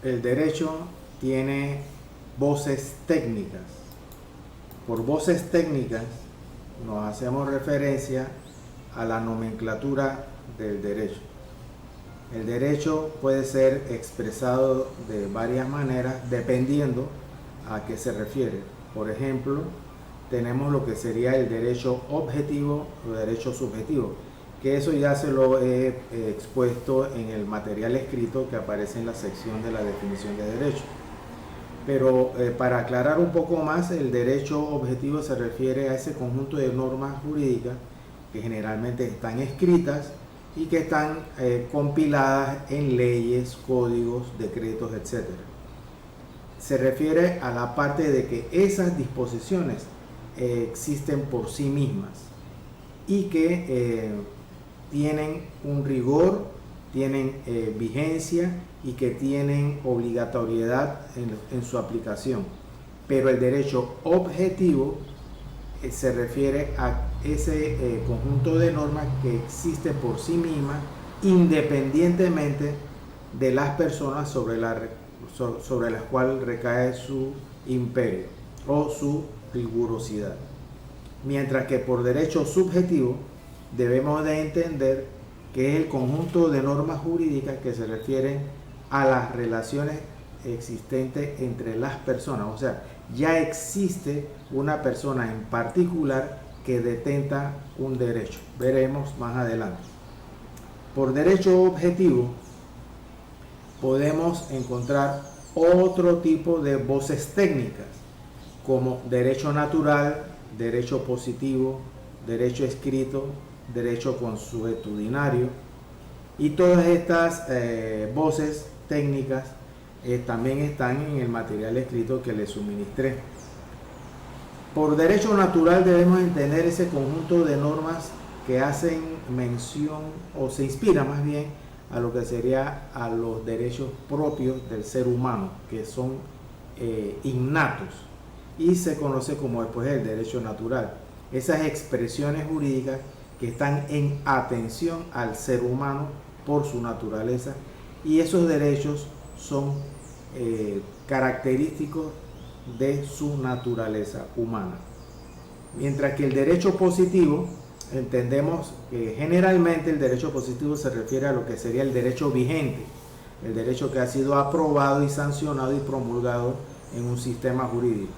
El derecho tiene voces técnicas. Por voces técnicas nos hacemos referencia a la nomenclatura del derecho. El derecho puede ser expresado de varias maneras dependiendo a qué se refiere. Por ejemplo, tenemos lo que sería el derecho objetivo o derecho subjetivo, que eso ya se lo he expuesto en el material escrito que aparece en la sección de la definición de derecho. Pero para aclarar un poco más, el derecho objetivo se refiere a ese conjunto de normas jurídicas que generalmente están escritas y que están compiladas en leyes, códigos, decretos, etc. Se refiere a la parte de que esas disposiciones existen por sí mismas y que tienen un rigor, tienen vigencia y que tienen obligatoriedad en su aplicación. Pero el derecho objetivo se refiere a ese conjunto de normas que existe por sí misma independientemente de las personas sobre las cuales recae su imperio o su rigurosidad. Mientras que por derecho subjetivo debemos de entender que es el conjunto de normas jurídicas que se refieren a las relaciones existentes entre las personas, o sea, ya existe una persona en particular que detenta un derecho. Veremos más adelante. Por derecho objetivo podemos encontrar otro tipo de voces técnicas como derecho natural, derecho positivo, derecho escrito, derecho consuetudinario, y todas estas voces técnicas también están en el material escrito que les suministré. Por derecho natural debemos entender ese conjunto de normas que hacen mención o se inspira más bien a lo que sería a los derechos propios del ser humano, que son innatos, y se conoce como después el derecho natural. Esas expresiones jurídicas que están en atención al ser humano por su naturaleza, y esos derechos son característicos de su naturaleza humana. Mientras que el derecho positivo, entendemos que generalmente el derecho positivo se refiere a lo que sería el derecho vigente, el derecho que ha sido aprobado y sancionado y promulgado en un sistema jurídico.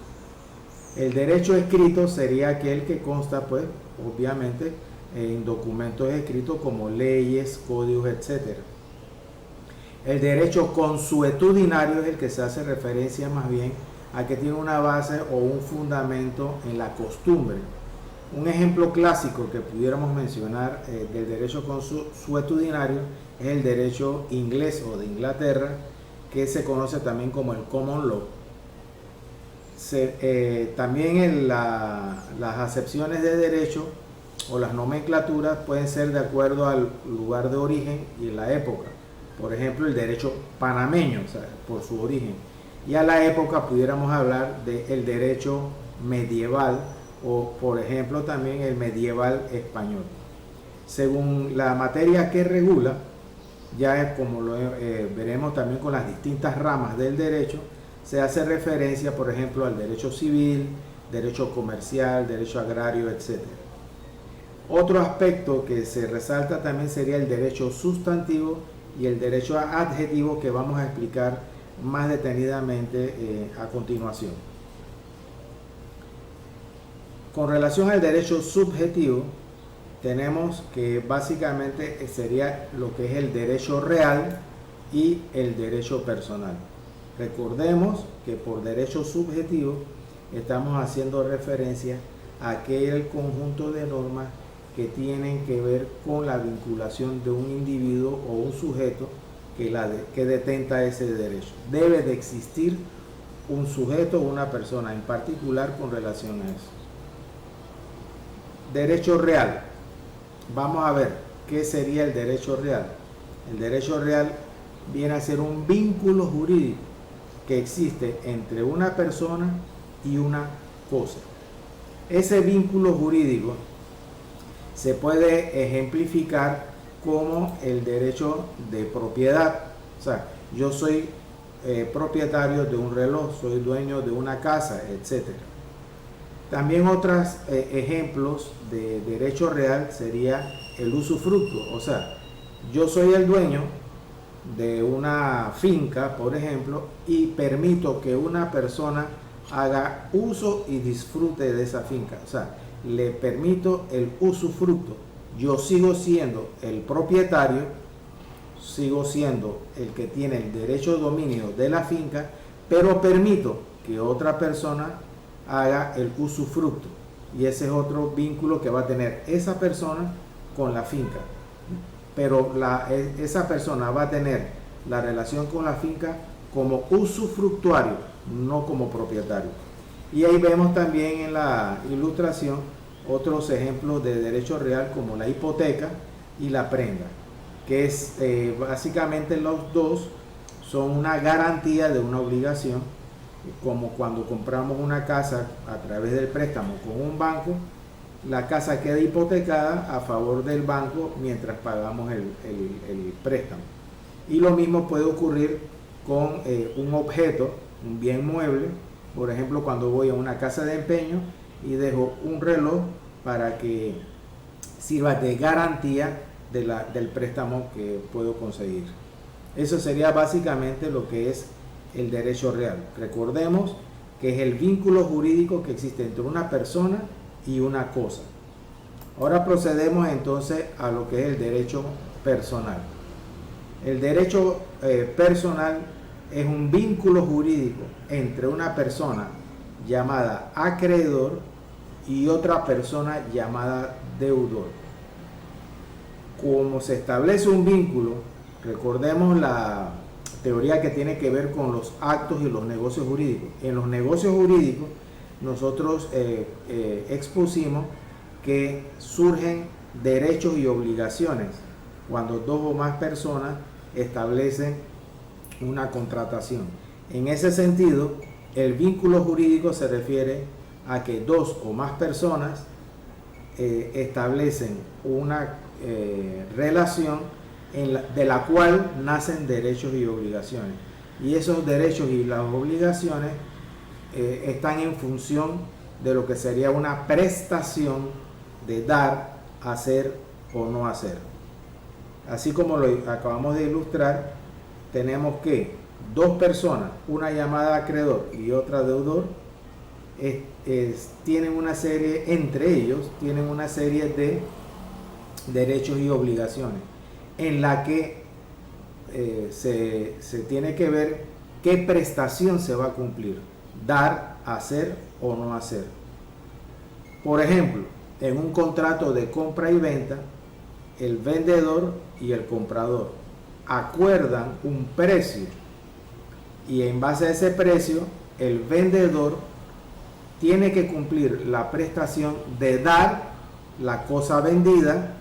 El derecho escrito sería aquel que consta, pues, obviamente, en documentos escritos como leyes, códigos, etc. El derecho consuetudinario es el que se hace referencia más bien a que tiene una base o un fundamento en la costumbre. Un ejemplo clásico que pudiéramos mencionar del derecho consuetudinario es el derecho inglés o de Inglaterra, que se conoce también como el common law. También las acepciones de derecho o las nomenclaturas pueden ser de acuerdo al lugar de origen y la época. Por ejemplo, el derecho panameño, o sea, por su origen. Y a la época pudiéramos hablar del derecho medieval o, por ejemplo, también el medieval español. Según la materia que regula, ya es como lo veremos también con las distintas ramas del derecho, se hace referencia, por ejemplo, al derecho civil, derecho comercial, derecho agrario, etc. Otro aspecto que se resalta también sería el derecho sustantivo y el derecho adjetivo, que vamos a explicar más detenidamente a continuación. Con relación al derecho subjetivo, tenemos que básicamente sería lo que es el derecho real y el derecho personal. Recordemos que por derecho subjetivo estamos haciendo referencia a aquel conjunto de normas que tienen que ver con la vinculación de un individuo o un sujeto que detenta ese derecho. Debe de existir un sujeto o una persona en particular con relación a eso. Derecho real. Vamos a ver qué sería el derecho real. El derecho real viene a ser un vínculo jurídico que existe entre una persona y una cosa. Ese vínculo jurídico se puede ejemplificar como el derecho de propiedad. O sea, yo soy propietario de un reloj, soy dueño de una casa, etcétera. También otros ejemplos de derecho real sería el usufructo, o sea, yo soy el dueño de una finca, por ejemplo, y permito que una persona haga uso y disfrute de esa finca, o sea, le permito el usufructo. Yo sigo siendo el propietario, sigo siendo el que tiene el derecho de dominio de la finca, pero permito que otra persona haga el usufructo. Y ese es otro vínculo que va a tener esa persona con la finca. Pero esa persona va a tener la relación con la finca como usufructuario, no como propietario. Y ahí vemos también en la ilustración otros ejemplos de derecho real como la hipoteca y la prenda, que es básicamente los dos son una garantía de una obligación, como cuando compramos una casa a través del préstamo con un banco, la casa queda hipotecada a favor del banco mientras pagamos el préstamo. Y lo mismo puede ocurrir con un objeto, un bien mueble, por ejemplo cuando voy a una casa de empeño y dejo un reloj para que sirva de garantía del préstamo que puedo conseguir. Eso sería básicamente lo que es el derecho real. Recordemos que es el vínculo jurídico que existe entre una persona y una cosa. Ahora procedemos entonces a lo que es el derecho personal. El derecho personal es un vínculo jurídico entre una persona llamada acreedor y otra persona llamada deudor. Como se establece un vínculo, recordemos la teoría que tiene que ver con los actos y los negocios jurídicos. En los negocios jurídicos nosotros expusimos que surgen derechos y obligaciones cuando dos o más personas establecen una contratación. En ese sentido, el vínculo jurídico se refiere a que dos o más personas establecen una relación de la cual nacen derechos y obligaciones. Y esos derechos y las obligaciones están en función de lo que sería una prestación de dar, hacer o no hacer. Así como lo acabamos de ilustrar, tenemos que dos personas, una llamada acreedor y otra deudor, tienen una serie, entre ellos, tienen una serie de derechos y obligaciones en la que se tiene que ver qué prestación se va a cumplir, dar, hacer o no hacer. Por ejemplo, en un contrato de compra y venta, el vendedor y el comprador acuerdan un precio y en base a ese precio el vendedor tiene que cumplir la prestación de dar la cosa vendida,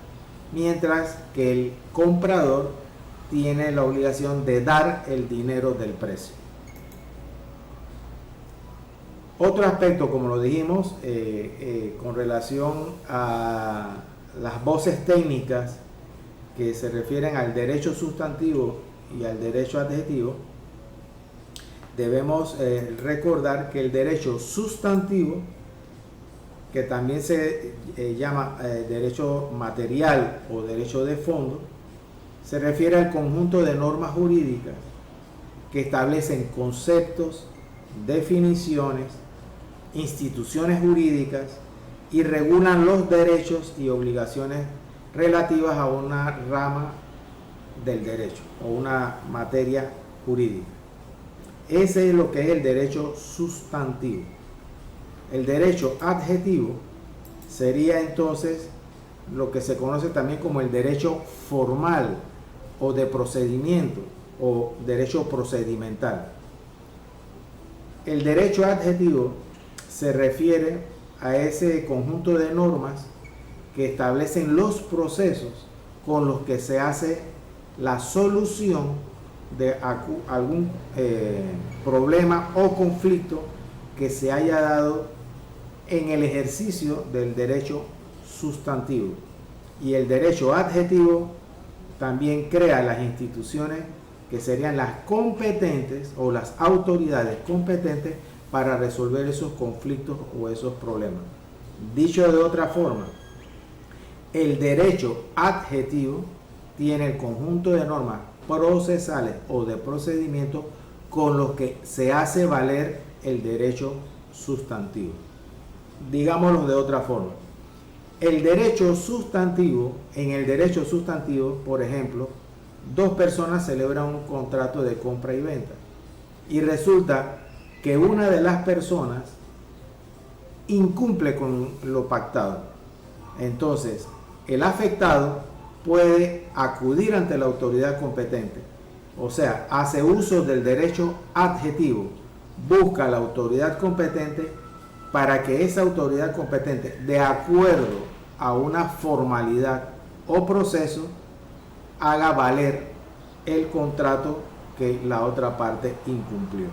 mientras que el comprador tiene la obligación de dar el dinero del precio. Otro aspecto, como lo dijimos, con relación a las voces técnicas que se refieren al derecho sustantivo y al derecho adjetivo, debemos recordar que el derecho sustantivo, que también se llama derecho material o derecho de fondo, se refiere al conjunto de normas jurídicas que establecen conceptos, definiciones, instituciones jurídicas y regulan los derechos y obligaciones relativas a una rama del derecho o una materia jurídica. Ese es lo que es el derecho sustantivo. El derecho adjetivo sería entonces lo que se conoce también como el derecho formal o de procedimiento o derecho procedimental. El derecho adjetivo se refiere a ese conjunto de normas que establecen los procesos con los que se hace la solución de algún problema o conflicto que se haya dado en el ejercicio del derecho sustantivo. Y el derecho adjetivo también crea las instituciones que serían las competentes o las autoridades competentes para resolver esos conflictos o esos problemas. Dicho de otra forma, el derecho adjetivo tiene el conjunto de normas procesales o de procedimientos con los que se hace valer el derecho sustantivo. Digámoslo de otra forma. El derecho sustantivo, en el derecho sustantivo, por ejemplo, dos personas celebran un contrato de compra y venta y resulta que una de las personas incumple con lo pactado. Entonces, el afectado puede acudir ante la autoridad competente, o sea, hace uso del derecho adjetivo, busca a la autoridad competente para que esa autoridad competente, de acuerdo a una formalidad o proceso, haga valer el contrato que la otra parte incumplió.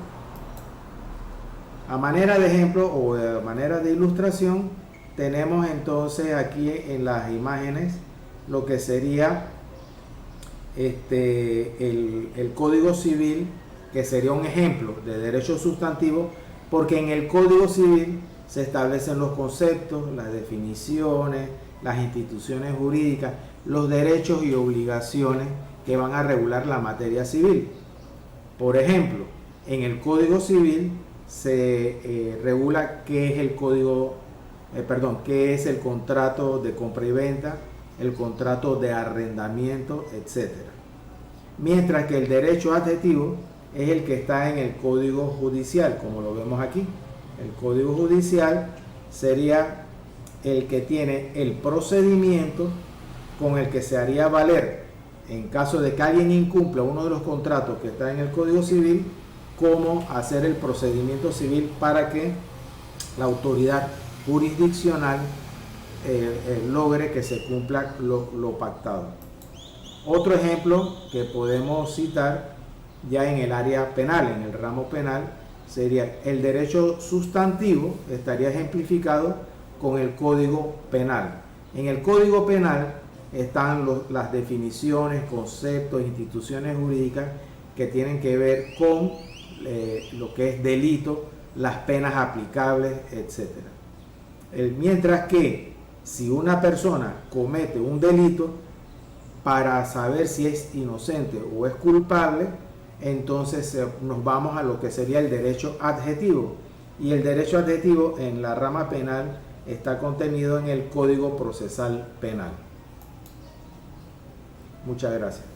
A manera de ejemplo o de manera de ilustración, tenemos entonces aquí en las imágenes lo que sería el Código Civil, que sería un ejemplo de derecho sustantivo, porque en el Código Civil se establecen los conceptos, las definiciones, las instituciones jurídicas, los derechos y obligaciones que van a regular la materia civil. Por ejemplo, en el Código Civil se regula qué es qué es el contrato de compra y venta, el contrato de arrendamiento, etc. Mientras que el derecho adjetivo es el que está en el Código Judicial, como lo vemos aquí. El Código Judicial sería el que tiene el procedimiento con el que se haría valer, en caso de que alguien incumpla uno de los contratos que está en el Código Civil, cómo hacer el procedimiento civil para que la autoridad jurisdiccional logre que se cumpla lo pactado. Otro ejemplo que podemos citar ya en el área penal, en el ramo penal, sería el derecho sustantivo, estaría ejemplificado con el Código Penal. En el Código Penal están las definiciones, conceptos, instituciones jurídicas que tienen que ver con lo que es delito, las penas aplicables, etc. Mientras que si una persona comete un delito, para saber si es inocente o es culpable, entonces nos vamos a lo que sería el derecho adjetivo. Y el derecho adjetivo en la rama penal está contenido en el Código Procesal Penal. Muchas gracias.